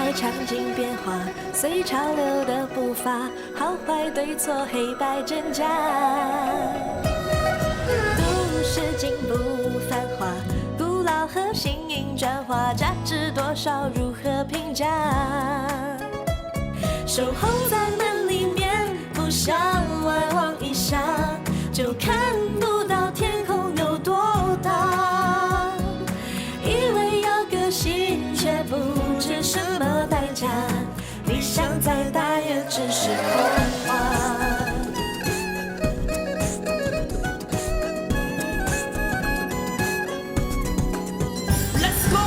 的场景变化，随潮流的步伐，好坏对错，黑白真假。都市进步繁华，古老和新颖转化，价值多少，如何评价？守候在门里面，不想外望一下，就看不到天空有多大。以为要个性，却不知什么代价。理想再大，也只是空话。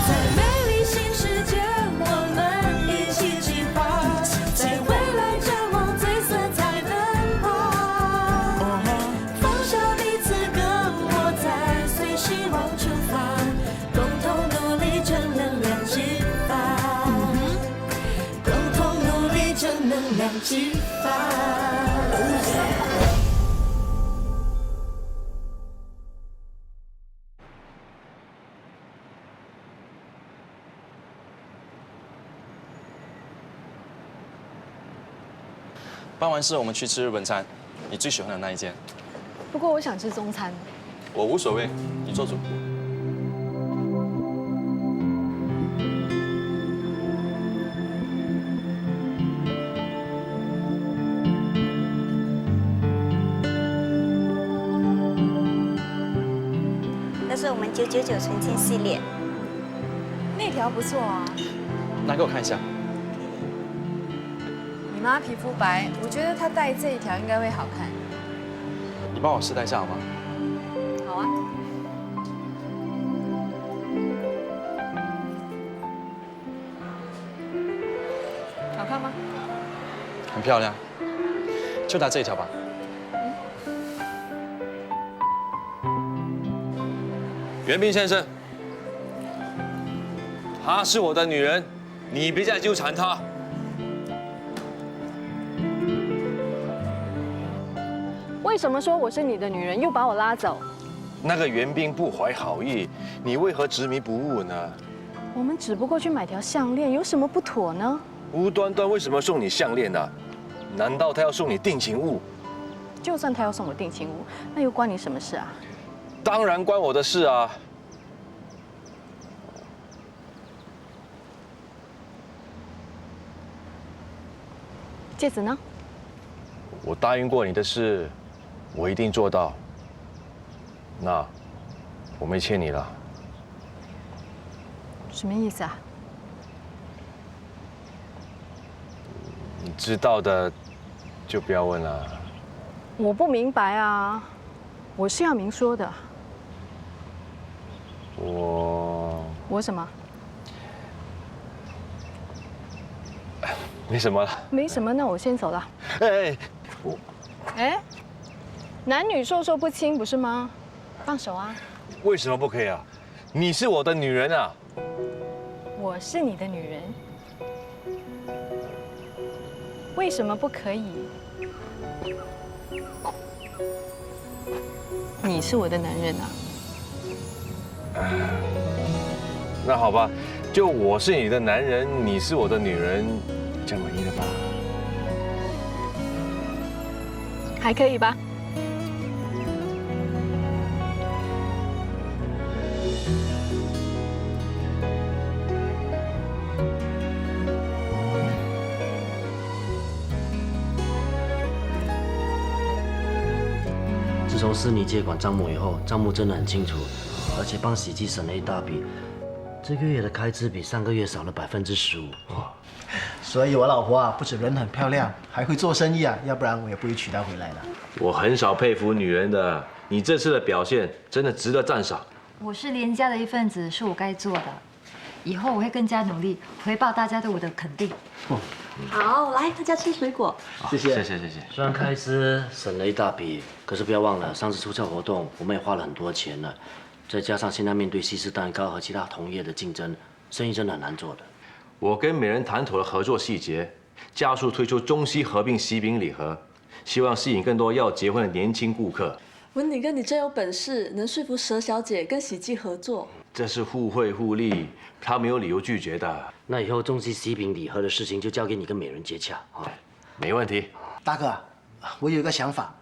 在美丽新世界，我们一起计划，在未来展望最色彩奔跑。放下彼此隔膜，在随希望出发，共同努力，正能量激发。共同努力，正能量激发。办完事我们去吃日本餐，你最喜欢的那一间。不过我想吃中餐。我无所谓，你做主。这是我们999纯净系列，那条不错啊。拿给我看一下。你妈皮肤白，我觉得她戴这一条应该会好看。你帮我试戴一下好吗？好啊。好看吗？很漂亮，就拿这一条吧。袁斌先生，她是我的女人，你别再纠缠她。为什么说我是你的女人，又把我拉走？那个袁斌不怀好意，你为何执迷不悟呢？我们只不过去买条项链，有什么不妥呢？无端端为什么送你项链呢？难道他要送你定情物？就算他要送我定情物，那又关你什么事啊？当然关我的事啊！戒指呢？我答应过你的事，我一定做到。那我没欠你了。什么意思啊？你知道的就不要问了。我不明白啊，我是要明说的。我什么？没什么了。没什么，那我先走了。哎，哎，男女授受不亲，不是吗？放手啊！为什么不可以啊？你是我的女人啊！我是你的女人，为什么不可以？你是我的男人啊！那好吧，就我是你的男人，你是我的女人，这样满意了吧？还可以吧？自从思妮接管账目以后，账目真的很清楚，而且帮洗剂省了一大笔。这个月的开支比上个月少了15%。哇！所以我老婆啊，不止人很漂亮，还会做生意啊，要不然我也不会娶她回来了。我很少佩服女人的，你这次的表现真的值得赞赏。我是连家的一份子，是我该做的。以后我会更加努力，回报大家对我的肯定。好，来大家吃水果。谢谢，谢谢，谢谢。虽然开支省了一大笔，可是不要忘了，上次促销活动我们也花了很多钱了，再加上现在面对西式蛋糕和其他同业的竞争，生意真的很难做的。我跟美人谈妥了合作细节，加速推出中西合并喜饼礼盒，希望吸引更多要结婚的年轻顾客。文鼎哥，你真有本事，能说服佘小姐跟喜记合作。这是互惠互利，他没有理由拒绝的。那以后中西喜饼礼盒的事情就交给你跟美人接洽啊。没问题。大哥，我有一个想法，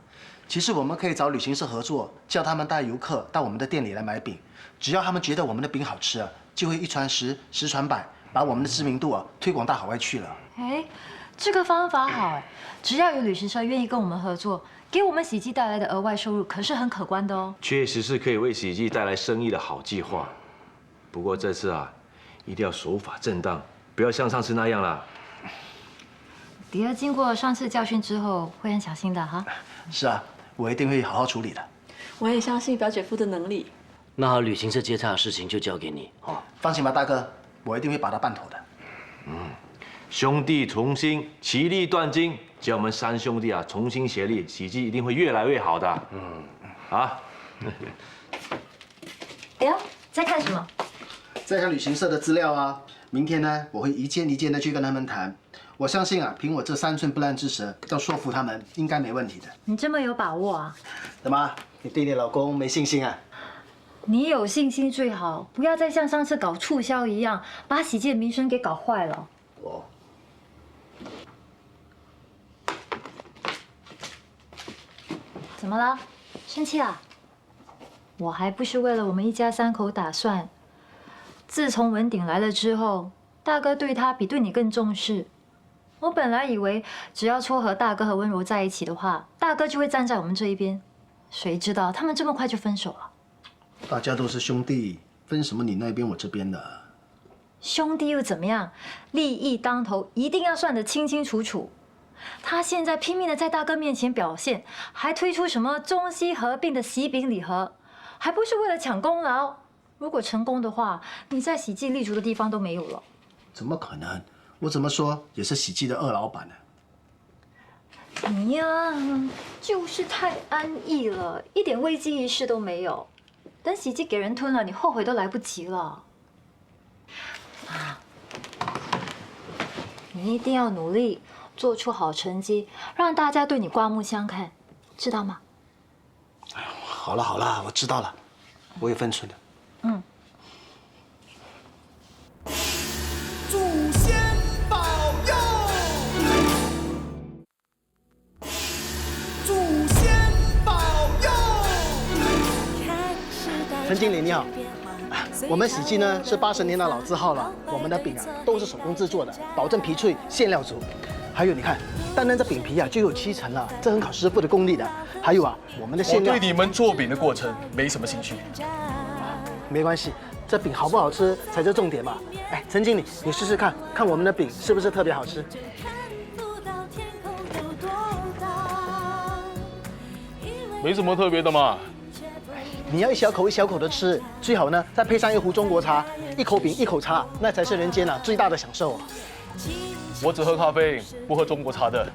其实我们可以找旅行社合作，叫他们带游客到我们的店里来买饼，只要他们觉得我们的饼好吃啊，就会一传十，十传百，把我们的知名度推广到海外去了。哎，这个方法好哎，只要有旅行社愿意跟我们合作，给我们喜记带来的额外收入可是很可观的哦。确实是可以为喜记带来生意的好计划。不过这次一定要手法正当，不要像上次那样啦。迪儿经过上次教训之后，会很小心的哈。是啊，我一定会好好处理的。我也相信表姐夫的能力。那好，旅行社接洽的事情就交给你哦。放心吧，大哥，我一定会把它办妥的。兄弟同心，其利断金。只要我们三兄弟重新协力，喜记一定会越来越好的。哎呀，在看什么？在看旅行社的资料啊。明天呢，我会一件一件的去跟他们谈。我相信凭我这3寸不烂之舌，要说服他们应该没问题的。你这么有把握啊？怎么，你对你老公没信心啊？你有信心最好，不要再像上次搞促销一样，把喜记的名声给搞坏了。哦。怎么了？生气啊？我还不是为了我们一家3口打算。自从文鼎来了之后，大哥对他比对你更重视。我本来以为只要撮合大哥和温柔在一起的话，大哥就会站在我们这一边。谁知道他们这么快就分手了。大家都是兄弟，分什么你那边我这边的？兄弟又怎么样？利益当头，一定要算得清清楚楚。他现在拼命的在大哥面前表现，还推出什么中西合并的喜饼礼盒，还不是为了抢功劳？如果成功的话，你在喜记立足的地方都没有了。怎么可能？我怎么说也是喜记的2老板呢。你呀，就是太安逸了，一点危机意识都没有。等喜记给人吞了，你后悔都来不及了。你一定要努力，做出好成绩，让大家对你刮目相看，知道吗？哎呦，好了好了，我知道了，我有分寸的。祖先保佑，祖先保佑。陈经理你好，我们喜记呢是80年的老字号了，我们的饼都是手工制作的，保证皮脆，馅料足。还有你看，单单这饼皮就有7层了，这很考师傅的功力的。还有我们的馅料，我对你们做饼的过程没什么兴趣。没关系，这饼好不好吃才是重点嘛。哎，陈经理，你试试看，看我们的饼是不是特别好吃？没什么特别的嘛。你要一小口一小口的吃，最好呢再配上一壶中国茶，一口饼一口茶，那才是人间最大的享受啊！我只喝咖啡，不喝中国茶的。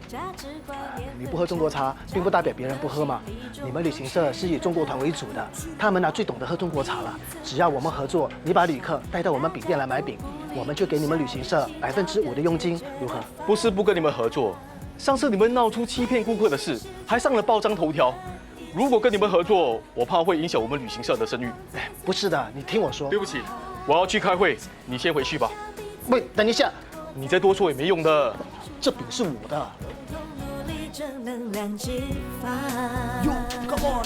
你不喝中国茶，并不代表别人不喝嘛。你们旅行社是以中国团为主的，他们最懂得喝中国茶了。只要我们合作，你把旅客带到我们饼店来买饼，我们就给你们旅行社5%的佣金，如何？不是不跟你们合作，上次你们闹出欺骗顾客的事，还上了报章头条。如果跟你们合作，我怕会影响我们旅行社的声誉。哎，不是的，你听我说。对不起，我要去开会，你先回去吧。喂，等一下，你再多说也没用的。这饼是我的。哟 ，Come on，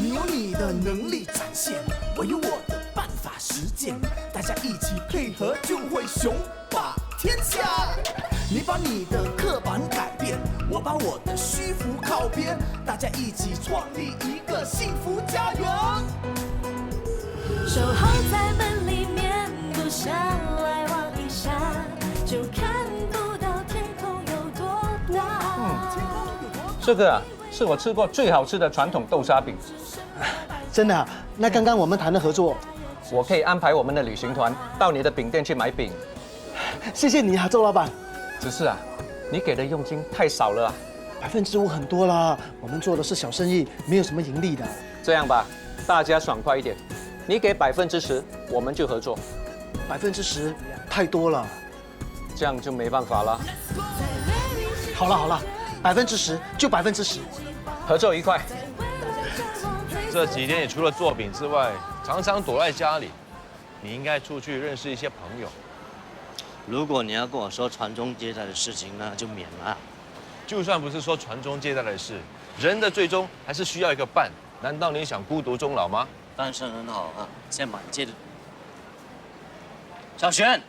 你有你的能力展现，我有我的办法实践，大家一起配合就会雄霸天下。你把你的刻板改变，我把我的虚浮靠边，大家一起创立一个幸福家园。守候在门里面，不想来望一下，就看不到天空有多大。这个是我吃过最好吃的传统豆沙饼。真的？那刚刚我们谈的合作，我可以安排我们的旅行团到你的饼店去买饼。谢谢你周老板。只是你给的佣金太少了5%很多啦。我们做的是小生意，没有什么盈利的。这样吧，大家爽快一点，你给10%，我们就合作。10%太多了，这样就没办法了。好了，10%就10%，合作愉快。这几天你除了作品之外，常常躲在家里，你应该出去认识一些朋友。如果你要跟我说传宗接代的事情，那就免了。就算不是说传宗接代的事，人的最终还是需要一个伴。难道你想孤独终老吗？单身很好啊，现在满街的。小璇，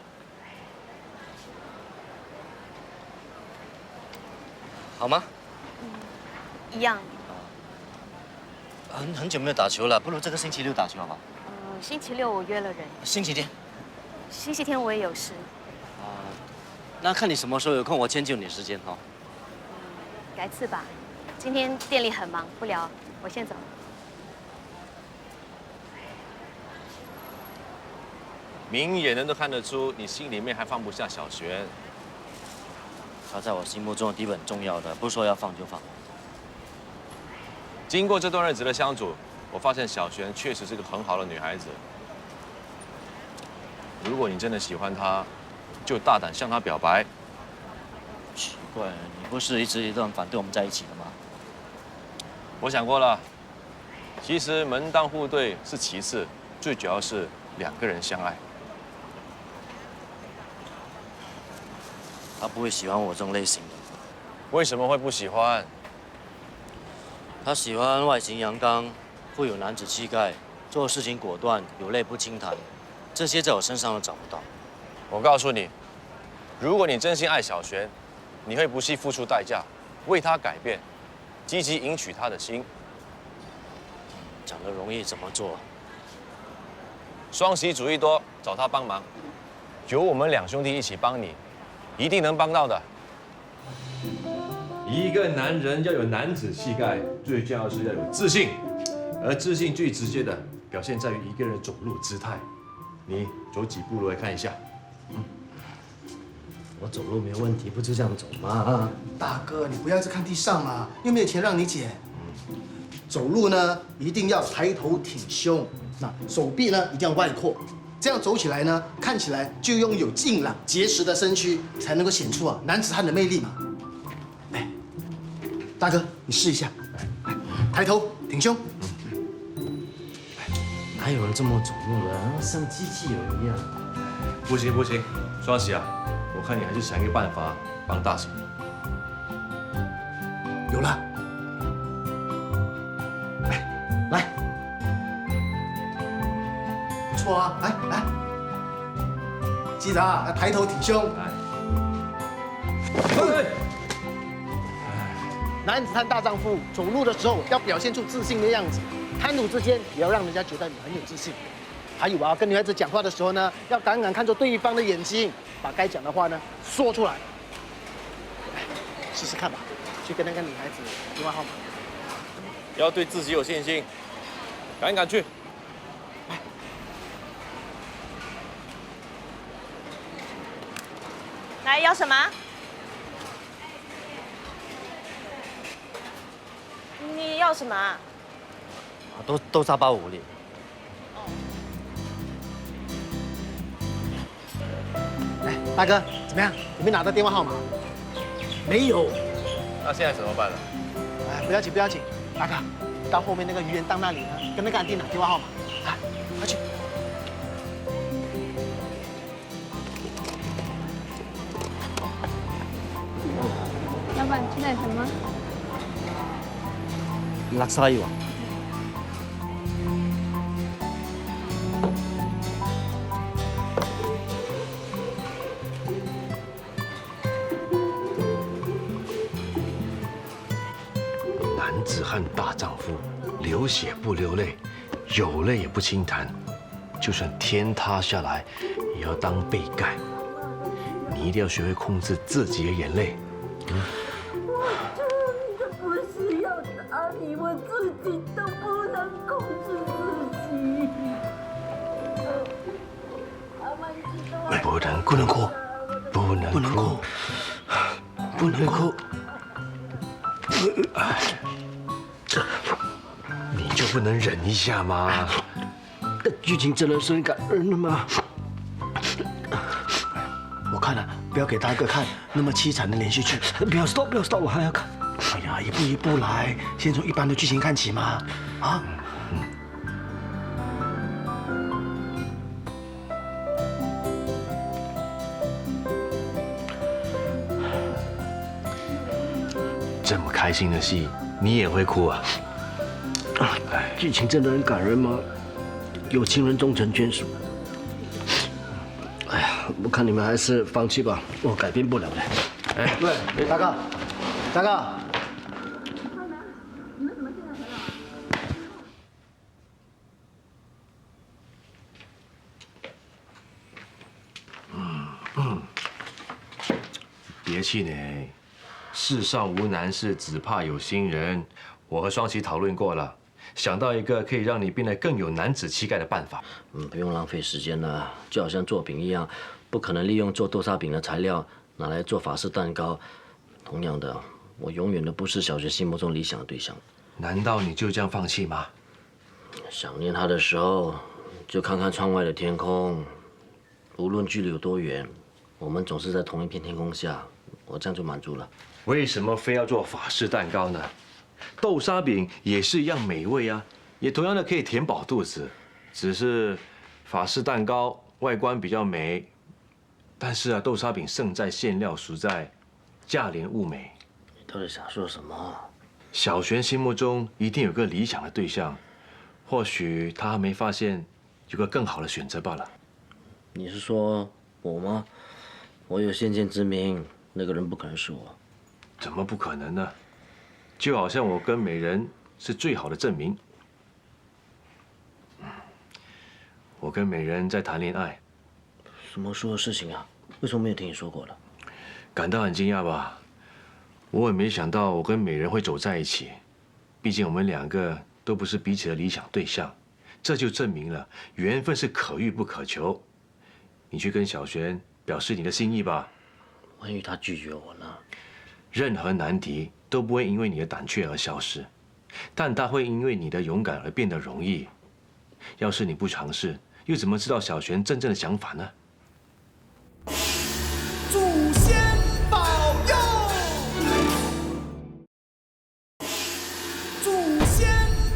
好吗？一样。很久没有打球了，不如这个星期六打球好吗？星期六我约了人，星期天。星期天我也有事。那看你什么时候有空，我迁就你时间哦。改次吧，今天店里很忙，不聊，我先走。明眼人都看得出，你心里面还放不下小璇。她在我心目中的地位很重要的，不是说要放就放。经过这段日子的相处，我发现小璇确实是个很好的女孩子。如果你真的喜欢她，就大胆向她表白。奇怪，你不是一直都很反对我们在一起的吗？我想过了，其实门当户对是其次，最主要是两个人相爱。他不会喜欢我这种类型的。为什么会不喜欢？他喜欢外形阳刚，富有男子气概，做事情果断，有泪不轻弹，这些在我身上都找不到。我告诉你，如果你真心爱小璇，你会不惜付出代价，为她改变，积极赢取她的心。讲得容易，怎么做？双喜主义多，找她帮忙，有我们两兄弟一起帮你，一定能帮到的。一个男人要有男子气概，最重要是要有自信，而自信最直接的表现在于一个人走路姿态。你走几步路来看一下。我走路没有问题，不就这样走吗？大哥，你不要一直看地上嘛，又没有钱让你捡。走路呢，一定要抬头挺胸，那手臂呢一定要外扩，这样走起来呢，看起来就拥有劲朗结实的身躯，才能够显出男子汉的魅力嘛。哎，大哥，你试一下，来，抬头挺胸。哪有人这么走路的？像机器人一样。不行不行，双喜啊，我看你还是想一个办法帮大喜。有了，来，不错啊，来，记得要抬头挺胸。男子汉大丈夫走路的时候要表现出自信的样子，谈吐之间也要让人家觉得你很有自信。还有跟女孩子讲话的时候呢，要敢敢看着对方的眼睛，把该讲的话呢说出来。试试看吧，去跟那个女孩子电话号码。要对自己有信心，敢去。来，要什么？你要什么啊？都385里。哎，大哥，怎么样？有没有拿到电话号码？没有。那现在怎么办了？哎，不要紧，大哥，到后面那个鱼圆档那里呢，跟那个安迪拿电话号码。来，快去。老板，吃点什么？拉沙油。男子汉大丈夫，流血不流泪，有泪也不轻弹，就算天塌下来，也要当被盖。你一定要学会控制自己的眼泪。不是要打你，我自己都不能控制自己。不能哭，不能哭，不能哭。你就不能忍一下吗？剧情真的是很感人的吗？我看了，不要给大哥看那么凄惨的连续剧。不要 stop， 我还要看。哎呀，一步一步来，先从一般的剧情看起嘛。啊，这么开心的戏，你也会哭啊？剧情真的很感人吗？有情人终成眷属。哎呀，我看你们还是放弃吧，我改变不了的。哎，对，大哥，大哥。别气馁，世上无难事，只怕有心人。我和双喜讨论过了，想到一个可以让你变得更有男子气概的办法。不用浪费时间了，就好像做饼一样，不可能利用做豆沙饼的材料拿来做法式蛋糕。同样的，我永远都不是小学心目中理想的对象。难道你就这样放弃吗？想念他的时候，就看看窗外的天空，无论距离有多远，我们总是在同一片天空下，我这样就满足了。为什么非要做法式蛋糕呢？豆沙饼也是一样美味啊，也同样的可以填饱肚子。只是法式蛋糕外观比较美，但是啊，豆沙饼胜在馅料，熟在价廉物美。你到底想说什么？小璇心目中一定有个理想的对象，或许他还没发现有个更好的选择罢了。你是说我吗？我有先见之明，那个人不可能是我。怎么不可能呢？就好像我跟美人是最好的证明。我跟美人在谈恋爱。什么时候的事情啊？为什么没有听你说过了？感到很惊讶吧？我也没想到我跟美人会走在一起。毕竟我们两个都不是彼此的理想对象，这就证明了缘分是可遇不可求。你去跟小璇表示你的心意吧。万一他拒绝我呢？任何难题都不会因为你的胆怯而消失，但它会因为你的勇敢而变得容易。要是你不尝试，又怎么知道小璇真正的想法呢？祖先保佑，祖先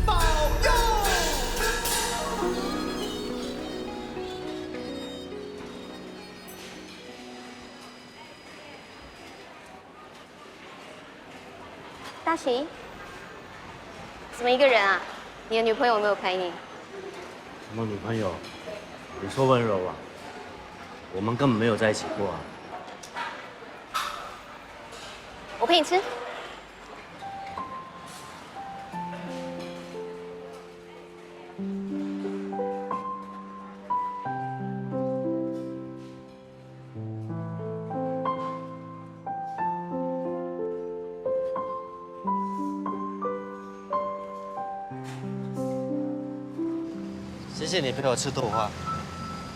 保佑。大喜，怎么一个人啊？你的女朋友有没有陪你？什么女朋友？你说温柔啊？我们根本没有在一起过啊。我陪你吃。谢谢你陪我吃豆花。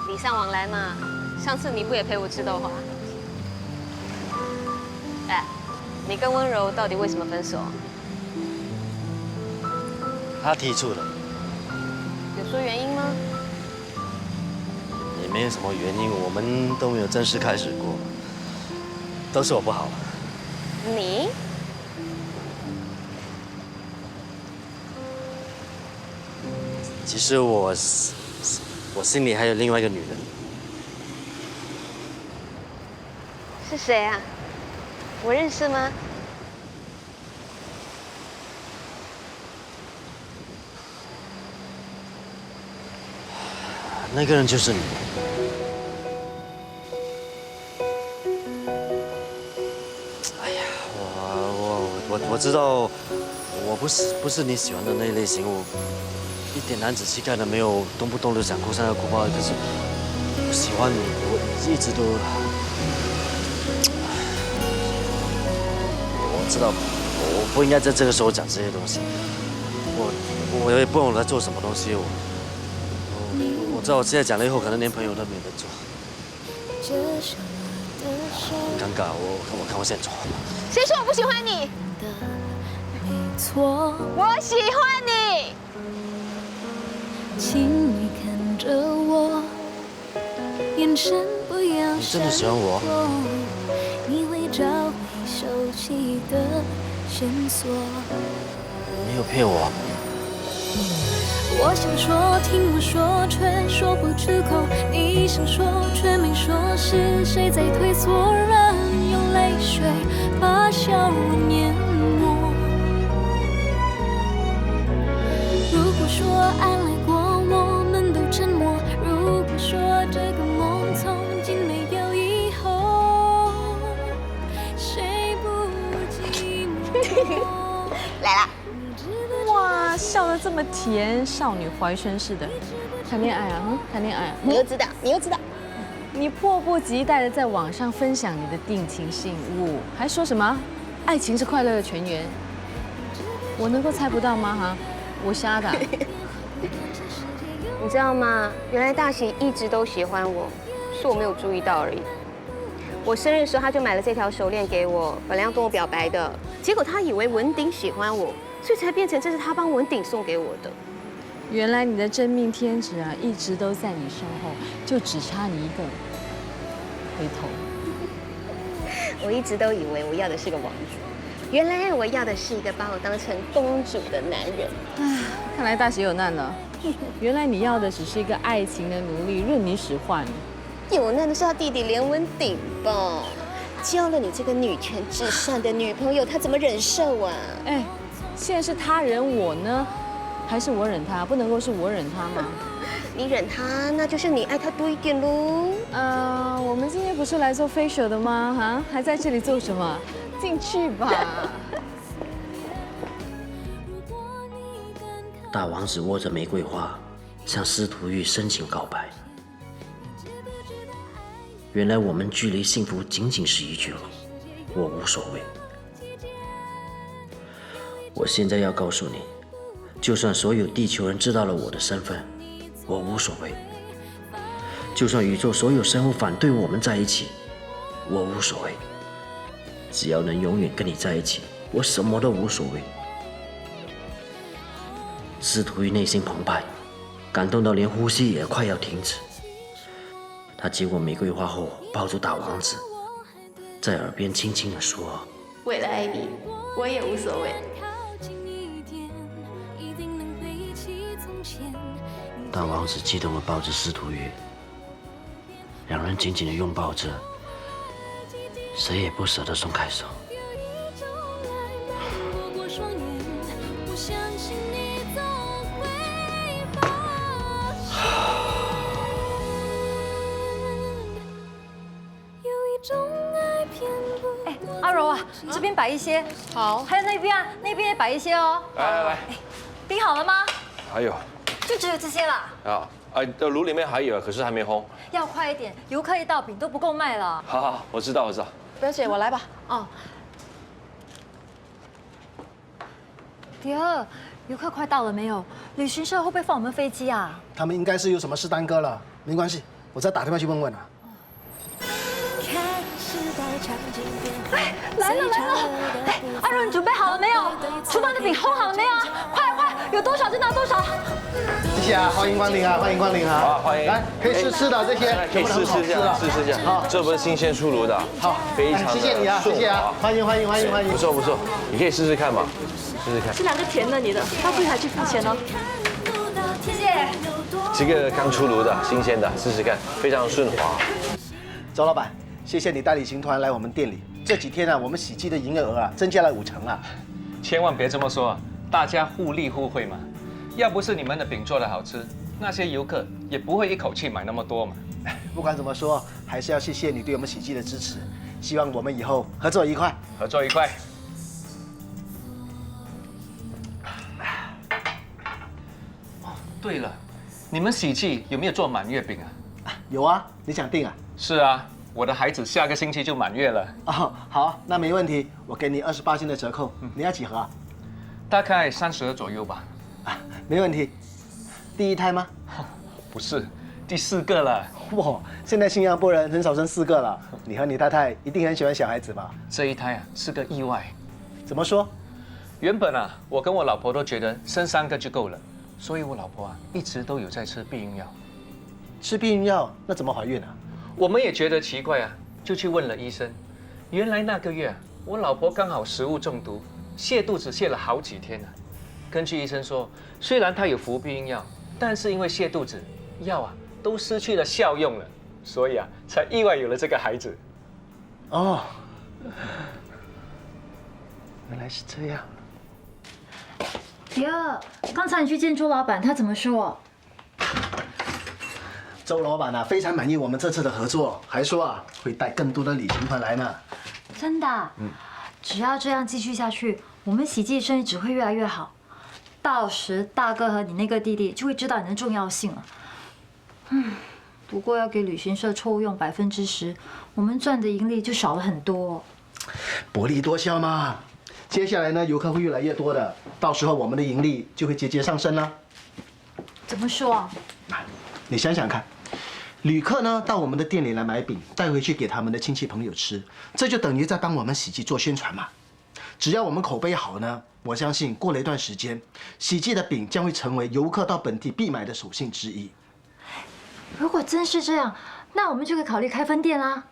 礼尚往来嘛，上次你不也陪我吃豆花？哎，你跟温柔到底为什么分手？他提出的。有说原因吗？也没有什么原因，我们都没有正式开始过，都是我不好。你？其实我心里还有另外一个女人。是谁啊？我认识吗？那个人就是你。哎呀，我知道，我不是你喜欢的那类型，我一点男子气概都没有，动不动就想哭三个哭八。可是我喜欢你，我一直都，我知道我不应该在这个时候讲这些东西，我也不懂我在做什么东西，我知道我现在讲了以后，可能连朋友都没得做，很尴尬。我看我先走。谁说我不喜欢你？我喜欢你。请你看着我，眼神不要你真的喜欢我？你会找回收起的线索。你有骗我？我想说，听我说，却说不出口。你想说，却没说，是谁在退缩？任由泪水把笑容淹没。安慰过，我们都沉默。如果说这个梦从今没有以后，谁不寂寞？来啦！哇，笑得这么甜，少女怀春似的。谈恋爱啊，谈恋爱啊！你又知道，你又知道。你迫不及待的在网上分享你的定情信物，还说什么爱情是快乐的泉源？我能够猜不到吗？哈，我瞎的。你知道吗？原来大喜一直都喜欢我，是我没有注意到而已。我生日的时候他就买了这条手链给我，本来要跟我表白的，结果他以为文鼎喜欢我，所以才变成这是他帮文鼎送给我的。原来你的真命天子啊，一直都在你身后，就只差你一个回头。我一直都以为我要的是个王子，原来我要的是一个把我当成公主的男人。唉，看来大喜有难了。原来你要的只是一个爱情的奴隶，任你使唤。有难的是他弟弟连文鼎吧？交了你这个女权至上的女朋友，他怎么忍受啊？哎，现在是他忍我呢，还是我忍他？不能够是我忍他吗？你忍他，那就是你爱他多一点喽。我们今天不是来做 facial 的吗？哈，还在这里做什么？进去吧。大王子握着玫瑰花，向司徒玉深情告白。原来我们距离幸福仅仅是一句话，我无所谓。我现在要告诉你，就算所有地球人知道了我的身份，我无所谓。就算宇宙所有生物反对我们在一起，我无所谓。只要能永远跟你在一起，我什么都无所谓。司徒玉内心澎湃，感动到连呼吸也快要停止。他接过玫瑰花后，抱住大王子，在耳边轻轻地说：“为了爱你，我也无所谓。”大王子激动地抱着司徒玉，两人紧紧地拥抱着，谁也不舍得松开手。哎，阿柔啊，这边摆一些，好，还有那边啊，那边也摆一些哦。来，冰好了吗？还有就只有这些啦。炉里面还有，可是还没烘。要快一点，游客一到，饼都不够卖了。好，我知道。表姐，我来吧。哦。迪儿，游客快到了没有？旅行社会不会放我们飞机啊？他们应该是有什么事耽搁了，没关系，我再打电话去问问啊。哎，来了！哎，阿柔，你准备好了没有？厨房的饼烘好了没有？快，有多少就拿多少。谢谢啊，欢迎光临啊，欢迎光临啊！好，欢迎。来，可以试的这些，可以试一下。好，这不是新鲜出炉的，好，非常谢谢你啊，谢谢啊，欢迎。不错，你可以试试看嘛，试试看。这两个甜的，你的，到柜台去付钱哦。谢谢。这个刚出炉的，新鲜的，试试看，非常顺滑。周老板，谢谢你带旅行团来我们店里。这几天啊，我们喜记的营业额啊增加了50%啊。千万别这么说，大家互利互惠嘛。要不是你们的饼做得好吃，那些游客也不会一口气买那么多嘛。不管怎么说，还是要谢谢你对我们喜记的支持。希望我们以后合作愉快。合作愉快。哦，对了，你们喜记有没有做满月饼啊？有啊，你想订啊？是啊，我的孩子下个星期就满月了。哦，好，那没问题，我给你28%的折扣。你要几盒啊？大概30左右吧。没问题。第一胎吗？不是，第4个了。哇，现在新加坡人很少生4个了。你和你太太一定很喜欢小孩子吧？这一胎啊是个意外。怎么说？原本啊，我跟我老婆都觉得生3个就够了，所以我老婆啊一直都有在吃避孕药。吃避孕药那怎么怀孕啊？我们也觉得奇怪啊，就去问了医生。原来那个月啊，我老婆刚好食物中毒，泻肚子泻了好几天啊。根据医生说，虽然她有服避孕药，但是因为泻肚子，药啊都失去了效用了，所以啊才意外有了这个孩子。哦，原来是这样。迪儿，刚才你去见周老板，他怎么说？周老板非常满意我们这次的合作，还说会带更多的旅行团来呢。真的？只要这样继续下去，我们喜记生意只会越来越好。到时大哥和你那个弟弟就会知道你的重要性了。不过要给旅行社抽用10%，我们赚的盈利就少了很多。薄利多销嘛。接下来呢，游客会越来越多的，到时候我们的盈利就会节节上升了。怎么说？你想想看，旅客呢到我们的店里来买饼，带回去给他们的亲戚朋友吃，这就等于在帮我们喜记做宣传嘛。只要我们口碑好呢，我相信过了一段时间，喜记的饼将会成为游客到本地必买的手信之一。如果真是这样，那我们就可以考虑开分店啦。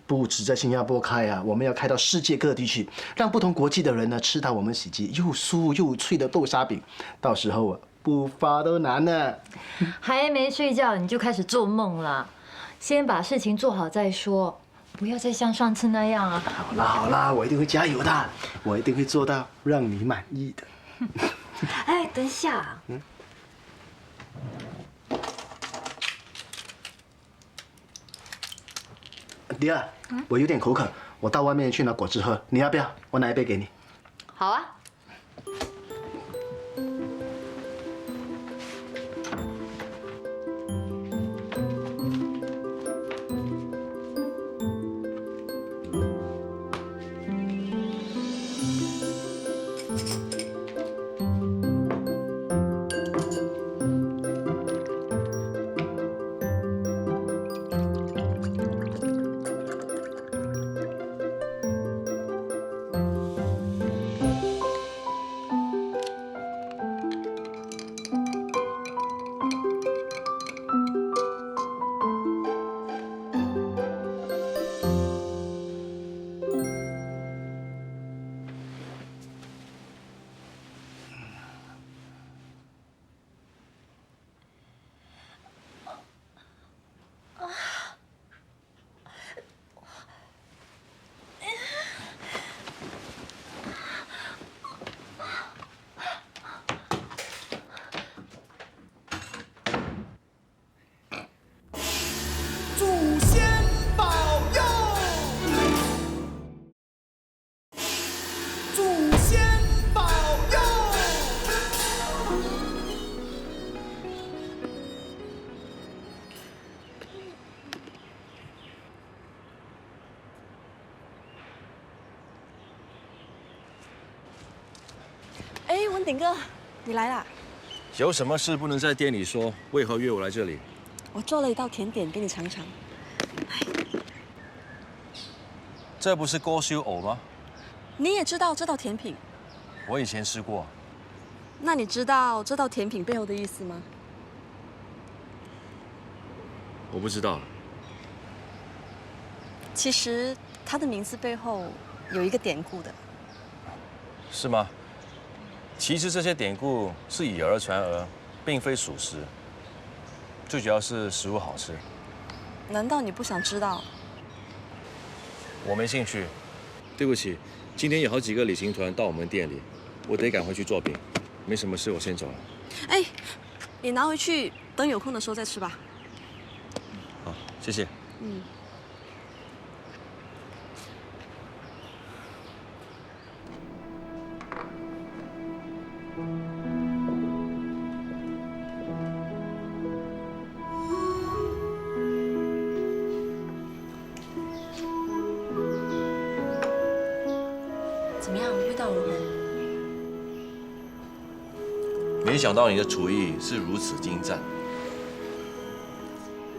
不止在新加坡开啊，我们要开到世界各地去，让不同国际的人呢吃到我们喜记又酥又脆的豆沙饼，到时候不发都难呢。还没睡觉你就开始做梦了，先把事情做好再说，不要再像上次那样啊。好啦，我一定会加油的，我一定会做到让你满意的。哎，等一下。迪儿，我有点口渴，我到外面去拿果汁喝，你要不要？我拿一杯给你。好啊。哎，文鼎哥，你来啦！有什么事不能在店里说？为何约我来这里？我做了一道甜点给你尝尝。这不是锅烧藕吗？你也知道这道甜品？我以前吃过。那你知道这道甜品背后的意思吗？我不知道。其实它的名字背后有一个典故的。是吗？其实这些典故是以讹传讹，并非属实。最主要是食物好吃。难道你不想知道？我没兴趣。对不起，今天有好几个旅行团到我们店里，我得赶回去做饼。没什么事，我先走了。哎，你拿回去，等有空的时候再吃吧。好，谢谢。怎么样，味道如何？没想到你的厨艺是如此精湛。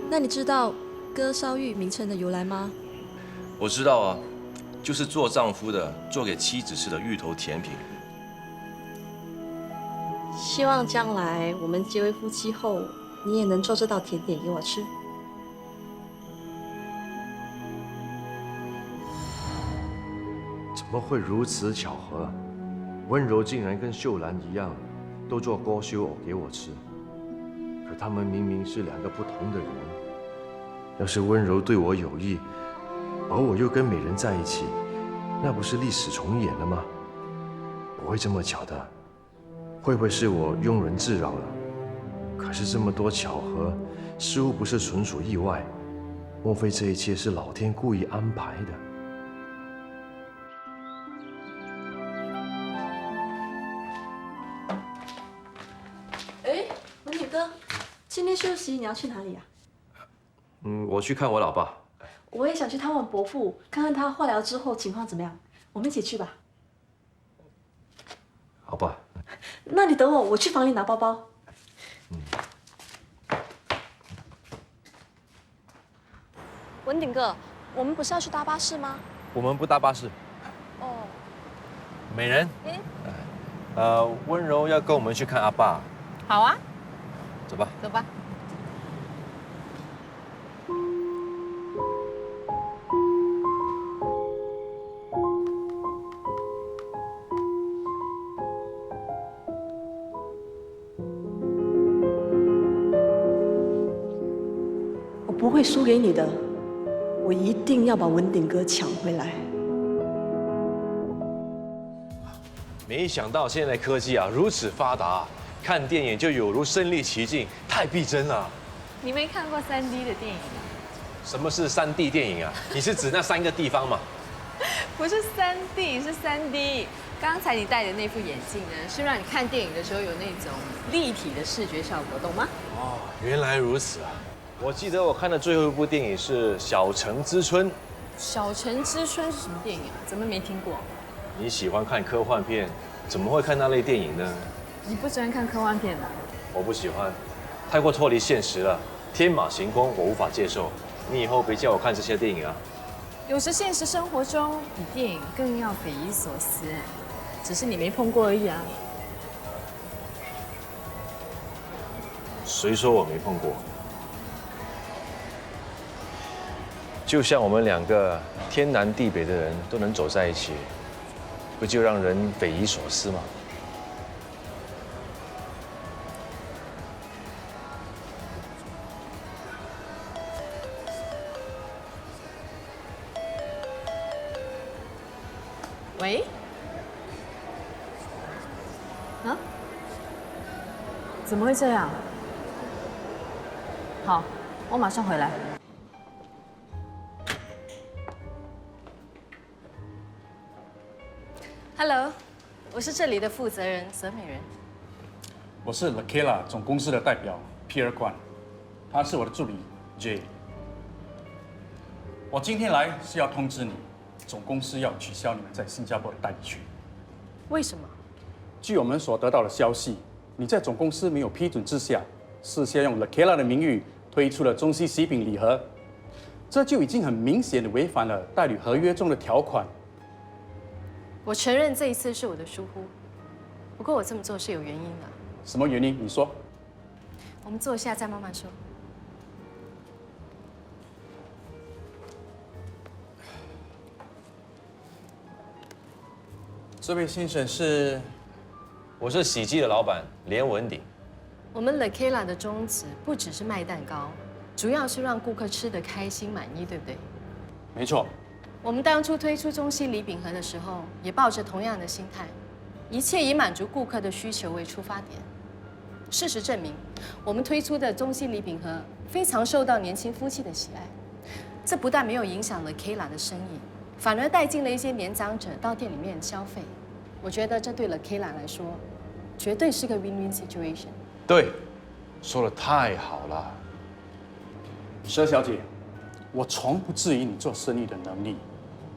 那你知道哥烧玉名称的由来吗？我知道啊，就是做丈夫的做给妻子吃的芋头甜品。希望将来我们结为夫妻后，你也能做这道甜点给我吃。怎么会如此巧合？温柔竟然跟秀兰一样，都做锅烧藕给我吃。可他们明明是两个不同的人。要是温柔对我有意，而我又跟美人在一起，那不是历史重演了吗？不会这么巧的，会不会是我庸人自扰了？可是这么多巧合，似乎不是纯属意外。莫非这一切是老天故意安排的？哎，文鼎哥，今天休息你要去哪里啊？我去看我老爸。我也想去探望伯父，看看他化疗之后情况怎么样。我们一起去吧。好吧。那你等我，我去房里拿包包。文鼎哥，我们不是要去搭巴士吗？我们不搭巴士。哦。美人。温柔要跟我们去看阿爸。好啊，走吧。走吧。我不会输给你的，我一定要把文鼎哥抢回来。没想到现在科技如此发达，看电影就有如身临其境，太逼真了。你没看过3D 的电影啊？什么是3D 电影啊？你是指那3个地方吗？不是3D，是3D。刚才你戴的那副眼镜呢，是让你看电影的时候有那种立体的视觉效果，懂吗？哦，原来如此啊！我记得我看的最后一部电影是《小城之春》。小城之春是什么电影啊？怎么没听过？你喜欢看科幻片，怎么会看那类电影呢？你不喜欢看科幻片的？我不喜欢，太过脱离现实了，天马行空，我无法接受。你以后别叫我看这些电影啊！有时现实生活中比电影更要匪夷所思，只是你没碰过而已啊。谁说我没碰过？就像我们2个天南地北的人都能走在一起，不就让人匪夷所思吗？喂？啊？怎么会这样？好，我马上回来。Hello， 我是这里的负责人泽美人。我是 Lakela 总公司的代表 Pierre Kwan， 他是我的助理 Jay。我今天来是要通知你，总公司要取消你们在新加坡的代理权。为什么？据我们所得到的消息，你在总公司没有批准之下，私下用 Lakela 的名誉推出了中西喜饼礼盒，这就已经很明显的违反了代理合约中的条款。我承认这一次是我的疏忽，不过我这么做是有原因的。什么原因？你说。我们坐下再慢慢说。这位先生是？我是喜记的老板连文鼎。我们 Lakela 的宗旨不只是卖蛋糕，主要是让顾客吃得开心满意，对不对？没错。我们当初推出中西礼饼盒的时候，也抱着同样的心态，一切以满足顾客的需求为出发点。事实证明，我们推出的中西礼饼盒非常受到年轻夫妻的喜爱。这不但没有影响了 Lakela 的生意，反而带进了一些年长者到店里面消费。我觉得这对了 Lakela 来说，绝对是个 win-win situation。对，说得太好了。佘小姐，我从不质疑你做生意的能力。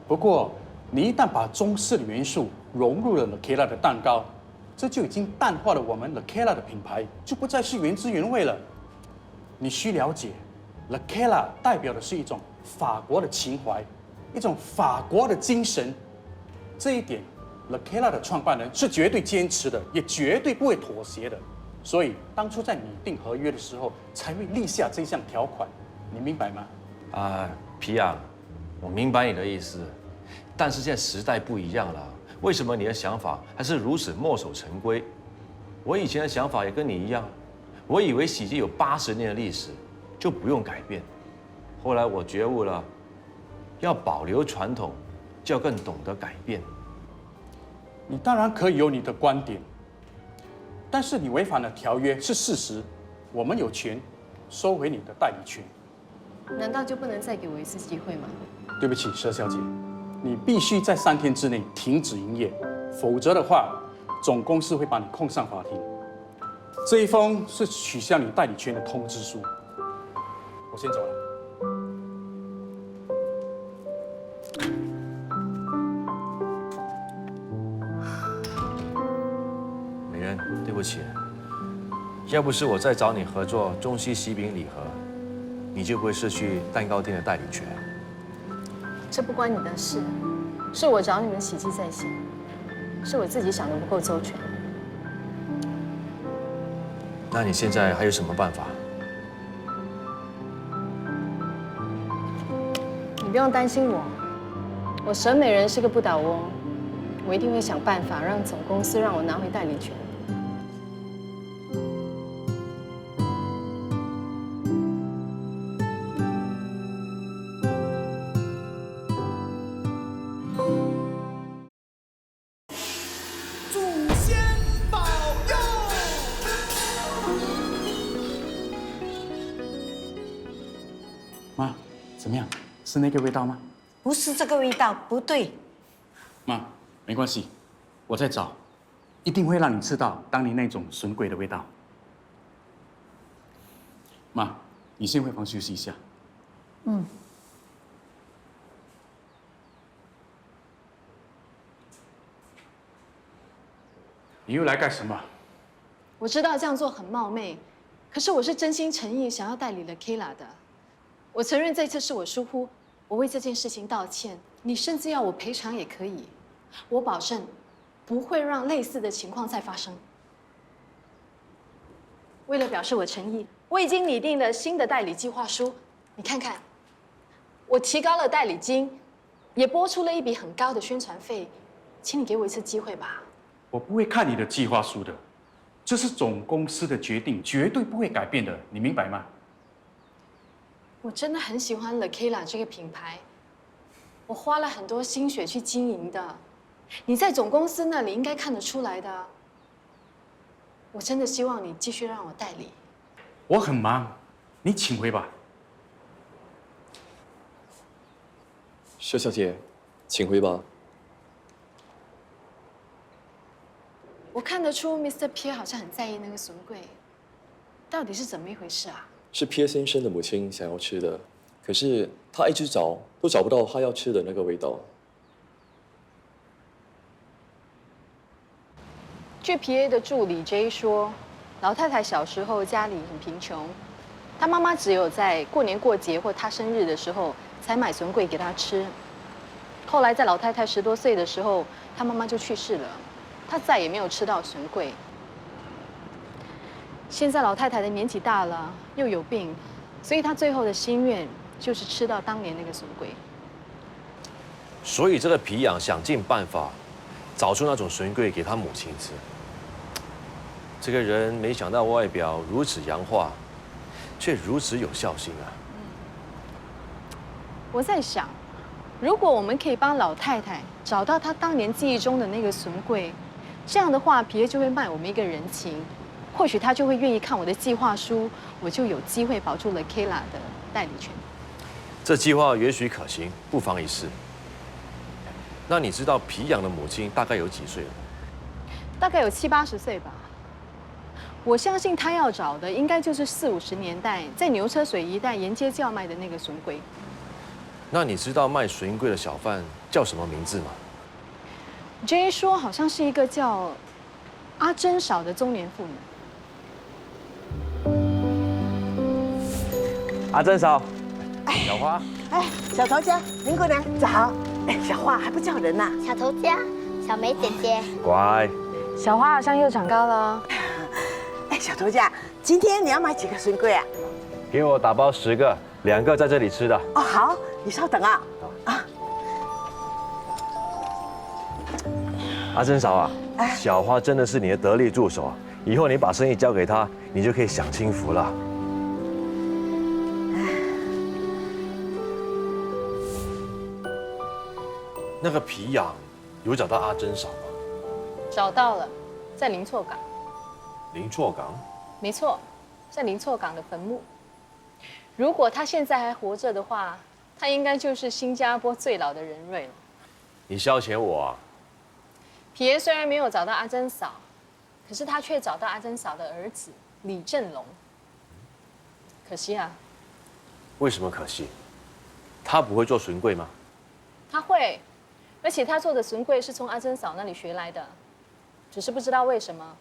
不过，你一旦把中式的元素融入了 Lakela 的蛋糕，这就已经淡化了我们 Lakela 的品牌，就不再是原汁原味了。你需了解 ，Lakela 代表的是一种法国的情怀，一种法国的精神。这一点 ，Lakela 的创办人是绝对坚持的，也绝对不会妥协的。所以当初在拟定合约的时候，才会立下这项条款。你明白吗？皮亚，我明白你的意思，但是现在时代不一样了，为什么你的想法还是如此墨守成规？我以前的想法也跟你一样，我以为喜记有80年的历史，就不用改变。后来我觉悟了，要保留传统，就要更懂得改变。你当然可以有你的观点，但是你违反了条约是事实，我们有权收回你的代理权。难道就不能再给我一次机会吗？对不起，佘小姐，你必须在3天之内停止营业，否则的话，总公司会把你控上法庭。这一封是取消你代理权的通知书。我先走了。美人，对不起，要不是我在找你合作中西喜饼礼盒，你就不会失去蛋糕店的代理权。这不关你的事，是我找你们喜极在先，是我自己想的不够周全。那你现在还有什么办法？你不用担心我沈美人是个不倒翁，我一定会想办法让总公司让我拿回代理权。妈，怎么样？是那个味道吗？不是这个味道，不对。妈，没关系，我在找，一定会让你吃到当年那种笋桂的味道。妈，你先回房休息一下。嗯。你又来干什么？我知道这样做很冒昧，可是我是真心诚意想要代理了 Kayla 的。我承认这次是我疏忽，我为这件事情道歉。你甚至要我赔偿也可以，我保证不会让类似的情况再发生。为了表示我诚意，我已经拟定了新的代理计划书，你看看，我提高了代理金，也拨出了一笔很高的宣传费，请你给我一次机会吧。我不会看你的计划书的，这是总公司的决定，绝对不会改变的，你明白吗？我真的很喜欢 La Kayla 这个品牌，我花了很多心血去经营的，你在总公司那里应该看得出来的。我真的希望你继续让我代理。我很忙，你请回吧。佘小姐，请回吧。我看得出 Mr. Pierre 好像很在意那个笋桂，到底是怎么一回事啊？是 Pierre 先生的母亲想要吃的，可是他一直找都找不到他要吃的那个味道。据 Pierre 的助理 J 说，老太太小时候家里很贫穷，她妈妈只有在过年过节或她生日的时候才买笋桂给她吃。后来在老太太10多岁的时候，她妈妈就去世了，她再也没有吃到笋桂。现在老太太的年纪大了，又有病，所以她最后的心愿就是吃到当年那个笋桂。所以这个皮痒想尽办法找出那种笋桂给他母亲吃。这个人没想到外表如此洋化，却如此有孝心啊！我在想，如果我们可以帮老太太找到她当年记忆中的那个笋桂，这样的话，皮耶就会卖我们一个人情，或许他就会愿意看我的计划书，我就有机会保住了 Kayla 的代理权。这计划也许可行，不妨一试。那你知道皮痒的母亲大概有几岁了？大概有70、80岁吧。我相信他要找的应该就是40、50年代在牛车水一带沿街叫卖的那个笋桂。那你知道卖笋桂的小贩叫什么名字吗？ J 说好像是一个叫阿珍嫂的中年妇女。阿珍嫂，小花，哎，小头家，林姑娘早。哎，小花还不叫人呐？小头家，小梅姐姐，乖。小花好像又长高了。哎，小头家，今天你要买几个笋桂啊？给我打包10个，2个在这里吃的。哦，好，你稍等啊。啊。阿珍嫂啊，小花真的是你的得力助手啊！以后你把生意交给她，你就可以享清福了。那个皮痒有找到阿珍嫂吗？找到了，在林厝港。林错港？没错，在林错港的坟墓。如果他现在还活着的话，他应该就是新加坡最老的人瑞了。你消遣我啊？皮耶虽然没有找到阿珍嫂，可是他却找到阿珍嫂的儿子李振龙。可惜啊。为什么可惜？他不会做神柜吗？他会，而且他做的神柜是从阿珍嫂那里学来的，只是不知道为什么，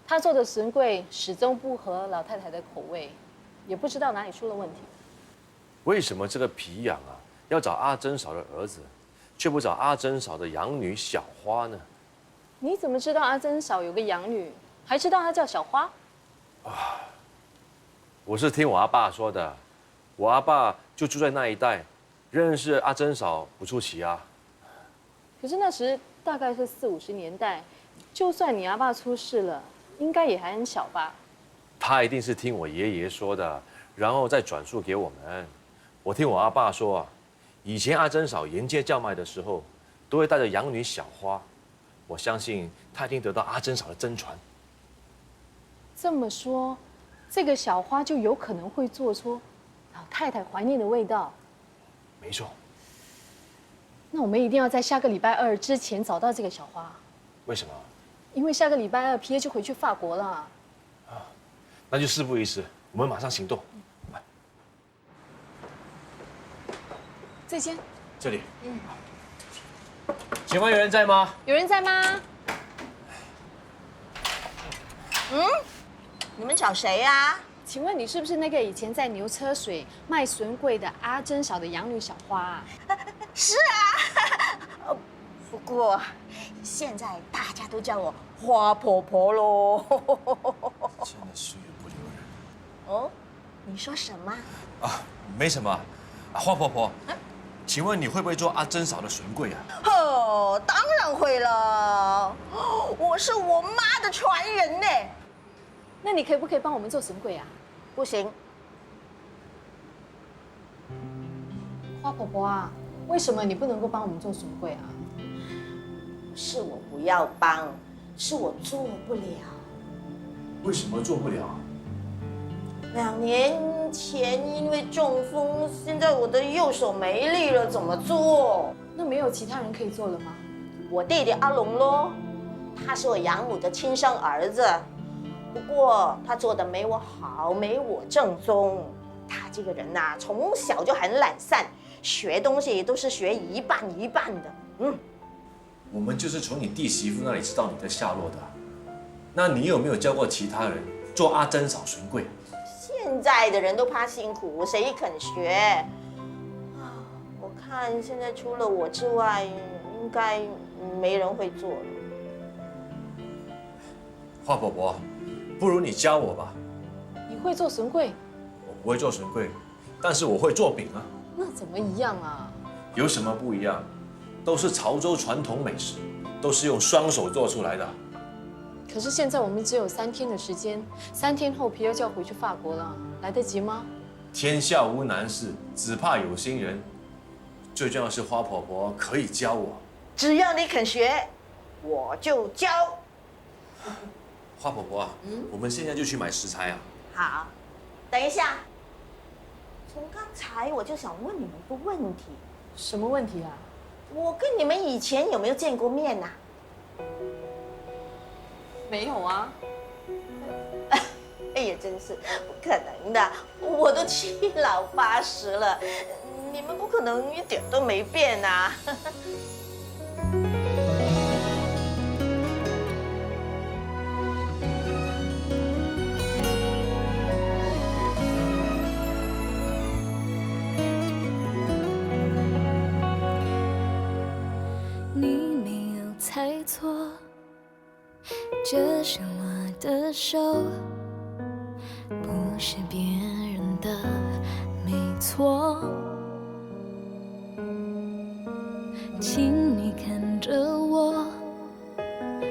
他做的神柜始终不合老太太的口味，也不知道哪里出了问题。为什么这个皮痒啊要找阿珍嫂的儿子，却不找阿珍嫂的养女小花呢？你怎么知道阿珍嫂有个养女，还知道她叫小花？我是听我阿爸说的，我阿爸就住在那一带，认识阿珍嫂不出奇啊。可是那时大概是40、50年代，就算你阿爸出事了，应该也还很小吧？他一定是听我爷爷说的，然后再转述给我们。我听我阿爸说啊，以前阿珍嫂沿街叫卖的时候，都会带着养女小花。我相信他一定得到阿珍嫂的真传。这么说，这个小花就有可能会做出老太太怀念的味道。没错。那我们一定要在下个礼拜2之前找到这个小花。为什么？因为下个礼拜2皮耶就回去法国了。那就事不宜迟，我们马上行动。来，这间。这里。请问有人在吗？有人在吗？你们找谁呀？请问你是不是那个以前在牛车水卖笋桂的阿珍嫂的养女小花啊？是啊，不过现在大家都叫我花婆婆喽。真的是言不留人。哦，你说什么？啊，没什么。花婆婆，请问你会不会做阿珍嫂的笋桂啊？哦，当然会了，我是我妈的传人呢。那你可不可以帮我们做笋桂啊？不行。花婆婆啊，为什么你不能够帮我们做笋桂啊？是我不要帮，是我做不了。为什么做不了？2年前因为中风，现在我的右手没力了，怎么做？那没有其他人可以做了吗？我弟弟阿龙咯，他是我养母的亲生儿子，不过他做的没我好，没我正宗。他这个人呐，从小就很懒散，学东西都是学一半一半的。我们就是从你弟媳妇那里知道你的下落的。那你有没有教过其他人做阿珍嫂笋桂？现在的人都怕辛苦，谁肯学？我看现在除了我之外，应该没人会做了。花婆婆，不如你教我吧。你会做笋桂？我不会做笋桂，但是我会做饼啊。那怎么一样啊？有什么不一样？都是潮州传统美食，都是用双手做出来的。可是现在我们只有3天的时间，3天后皮耶就要回去法国了，来得及吗？天下无难事，只怕有心人。最重要的是花婆婆可以教我。只要你肯学，我就教。花婆婆啊，我们现在就去买食材啊。好，等一下。从刚才我就想问你们一个问题。什么问题啊？我跟你们以前有没有见过面呐？没有啊。哎呀，真是不可能的！我都7老80了，你们不可能一点都没变啊！你没有猜错，这是我的手，不是别人的，没错。请你看着我，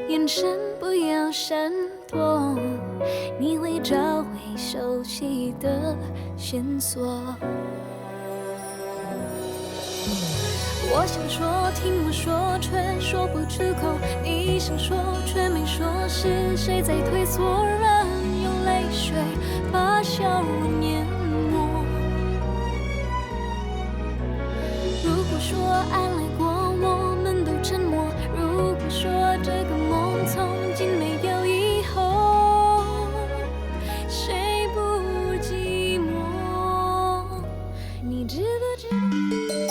眼神不要闪躲，你会找回熟悉的线索。我想说，听我说，却说不出口；你想说，却没说，是谁在推缩人？笑容淹没。如果说爱来过，我们都沉默。如果说这个梦从今没有以后，谁不寂寞？你知不知道？